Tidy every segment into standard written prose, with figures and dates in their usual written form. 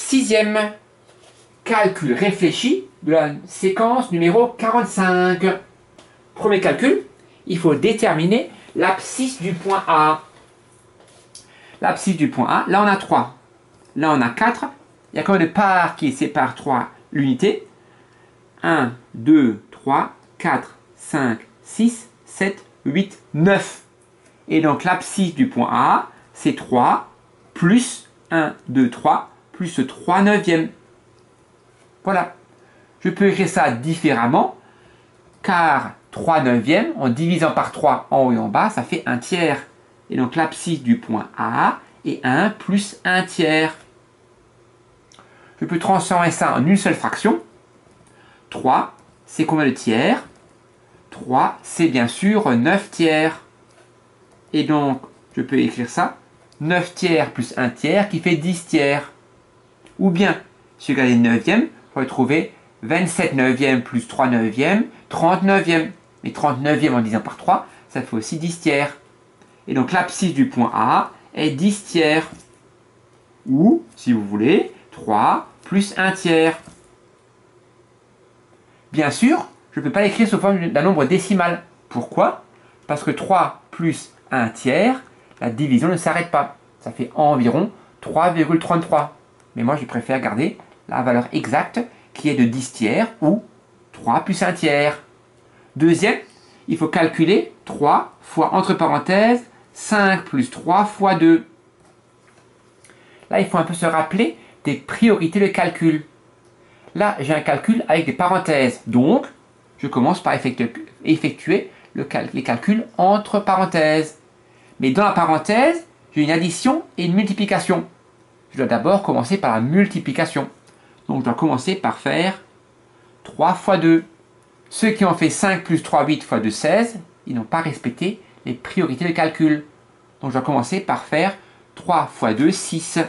Sixième calcul réfléchi de la séquence numéro 45. Premier calcul, il faut déterminer l'abscisse du point A. L'abscisse du point A, là on a 3, là on a 4. Il y a combien de parts qui séparent 3 l'unité? 1, 2, 3, 4, 5, 6, 7, 8, 9. Et donc l'abscisse du point A, c'est 3 plus 1, 2, 3 plus 3 neuvièmes. Voilà. Je peux écrire ça différemment, car 3 neuvièmes, en divisant par 3 en haut et en bas, ça fait 1 tiers. Et donc l'abscisse du point A est 1 plus 1 tiers. Je peux transformer ça en une seule fraction. 3, c'est combien de tiers? 3, c'est bien sûr 9 tiers. Et donc, je peux écrire ça, 9 tiers plus 1 tiers qui fait 10 tiers. Ou bien, si je regarde les neuvièmes, je vais trouver 27 neuvièmes plus 3 neuvièmes, 30 neuvièmes. Mais 30 neuvièmes en divisant par 3, ça fait aussi 10 tiers. Et donc l'abscisse du point A est 10 tiers. Ou, si vous voulez, 3 plus 1 tiers. Bien sûr, je ne peux pas l'écrire sous forme d'un nombre décimal. Pourquoi? Parce que 3 plus 1 tiers, la division ne s'arrête pas. Ça fait environ 3,33. Mais moi, je préfère garder la valeur exacte qui est de 10 tiers ou 3 plus 1 tiers. Deuxième, il faut calculer 3 fois, entre parenthèses, 5 plus 3 fois 2. Là, il faut un peu se rappeler des priorités de calcul. Là, j'ai un calcul avec des parenthèses. Donc, je commence par effectuer les calculs entre parenthèses. Mais dans la parenthèse, j'ai une addition et une multiplication. Je dois d'abord commencer par la multiplication. Donc, je dois commencer par faire 3 fois 2. Ceux qui ont fait 5 plus 3, 8 fois 2, 16, ils n'ont pas respecté les priorités de calcul. Donc, je dois commencer par faire 3 fois 2, 6.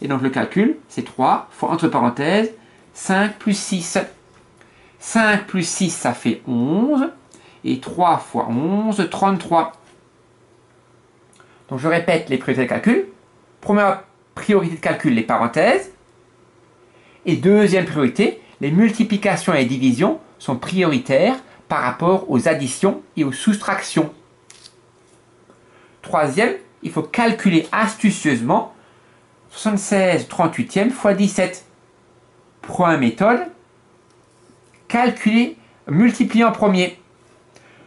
Et donc, le calcul, c'est 3 fois, entre parenthèses, 5 plus 6. 5 plus 6, ça fait 11. Et 3 fois 11, 33. Donc, je répète les priorités de calcul. Première priorité de calcul, les parenthèses. Et deuxième priorité, les multiplications et les divisions sont prioritaires par rapport aux additions et aux soustractions. Troisième, il faut calculer astucieusement 76 38e fois 17. Première méthode, calculer, multiplier en premier.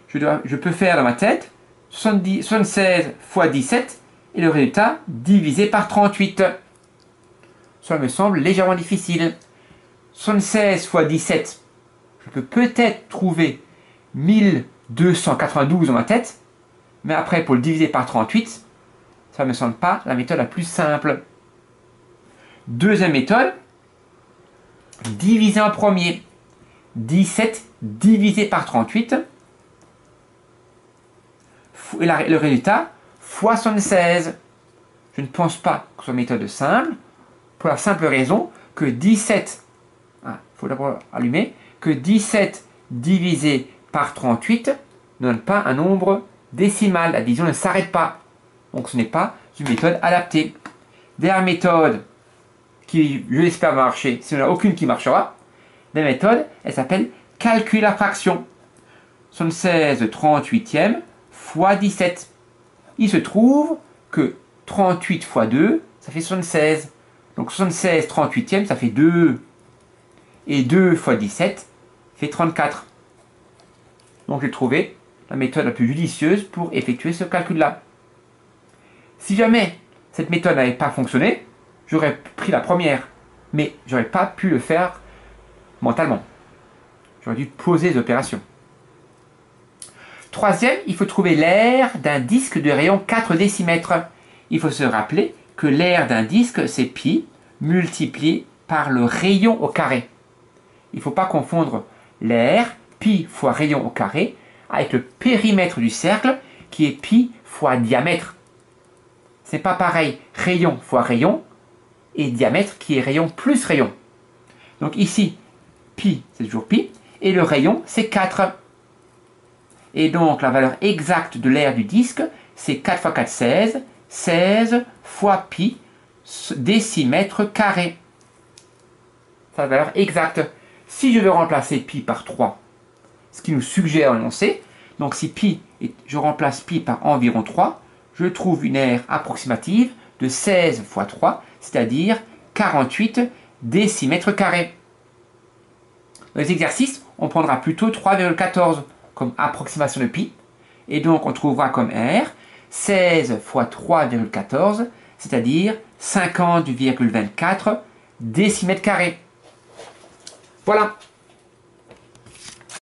Je peux faire dans ma tête 76 fois 17 et le résultat divisé par 38. Cela me semble légèrement difficile. 76 fois 17, je peux peut-être trouver 1292 dans ma tête, mais après pour le diviser par 38, ça ne me semble pas la méthode la plus simple. Deuxième méthode, diviser en premier. 17 divisé par 38, et le résultat fois 76. Je ne pense pas que ce soit une méthode simple, pour la simple raison que 17, il faut d'abord allumer, que 17 divisé par 38 ne donne pas un nombre décimal. La division ne s'arrête pas. Donc ce n'est pas une méthode adaptée. Dernière méthode qui, je l'espère, va marcher, s'il n'y en a aucune qui marchera, la méthode, elle s'appelle calcul la fraction. 76 38e fois 17. Il se trouve que 38 fois 2, ça fait 76. Donc 76 38e, ça fait 2. Et 2 fois 17 fait 34. Donc j'ai trouvé la méthode la plus judicieuse pour effectuer ce calcul-là. Si jamais cette méthode n'avait pas fonctionné, j'aurais pris la première, mais je n'aurais pas pu le faire mentalement. J'aurais dû poser les opérations. Troisième, il faut trouver l'aire d'un disque de rayon 4 décimètres. Il faut se rappeler que l'aire d'un disque, c'est pi multiplié par le rayon au carré. Il ne faut pas confondre l'aire, pi fois rayon au carré, avec le périmètre du cercle, qui est pi fois diamètre. Ce n'est pas pareil, rayon fois rayon, et diamètre qui est rayon plus rayon. Donc ici, pi, c'est toujours pi, et le rayon, c'est 4. Et donc, la valeur exacte de l'aire du disque, c'est 4 fois 4, 16. 16 fois pi décimètre carré. sa valeur exacte. Si je veux remplacer pi par 3, ce qui nous suggère l'énoncé, donc si je remplace pi par environ 3, je trouve une aire approximative de 16 fois 3, c'est-à-dire 48 décimètres carrés. Dans les exercices, on prendra plutôt 3,14 comme approximation de pi, et donc on trouvera comme R 16 fois 3,14, c'est-à-dire 50,24 décimètres carrés. Voilà.